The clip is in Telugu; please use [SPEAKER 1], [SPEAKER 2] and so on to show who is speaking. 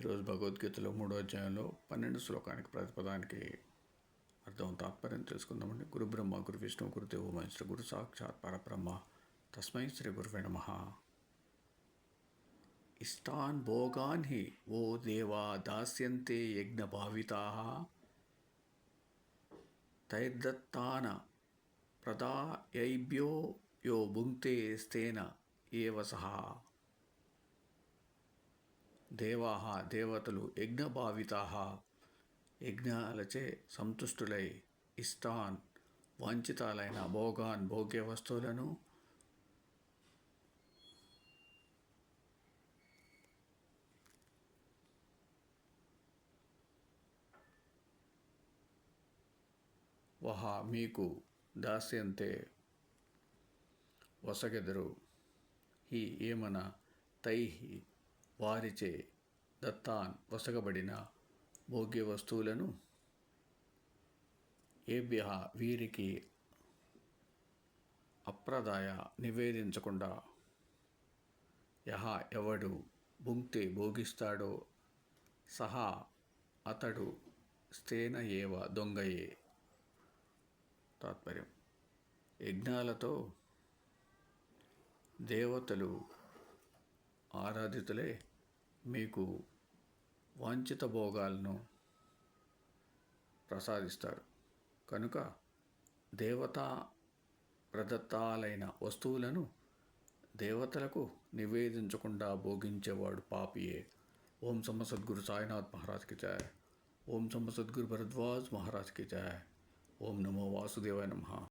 [SPEAKER 1] ఈరోజు భగవద్గీతలో 3వ అధ్యాయంలో 12 శ్లోకానికి ప్రతిపదానికి అర్థం తాత్పర్యం తెలుసుకుందామండి. గురు బ్రహ్మ గురు విష్ణు గురుదేవో మహేశ్వర గురు సాక్షాత్ పరబ్రహ్మ తస్మై శ్రీ గురువే నమః. ఇష్టాన్ భోగాన్ హి ఓ దేవా దాస్యంతే యజ్ఞ భావితాః తైర్దత్తాన ప్రదాయైభ్యో యో భుంక్తే స్తేన ఏవ సహ. దేవాః దేవతలు యజ్ఞభావితాః యజ్ఞాలచే సంతుష్టులై ఇష్టాన్ వాంఛితాలైన భోగాన్ భోగ్య వస్తువులను వహ మీకు దాస్యంతే వసగెదరు హి ఏమన తైహి వారిచే దత్తాన్ వసగబడిన భోగ్య వస్తువులను ఏభ్య వీరికి అప్రదాయ నివేదించకుండా యహ ఎవడు భుంక్తే భోగిస్తాడో సహా అతడు స్తేన ఏవ దొంగయే. తాత్పర్యం: యజ్ఞాలతో దేవతలు ఆరాధితులే మీకు వాంఛిత భోగాలను ప్రసాదిస్తారు కనుక దేవతా ప్రదత్తాలైన వస్తువులను దేవతలకు నివేదించకుండా భోగించేవాడు పాపియే. ఓం సమ్మ సద్గురు సాయినాథ్ మహారాజ్ కి జయ. ఓం సమ్మ సద్గురు భరద్వాజ్ మహారాజ్ కి జయ. ఓం నమో వాసుదేవాయ నమః.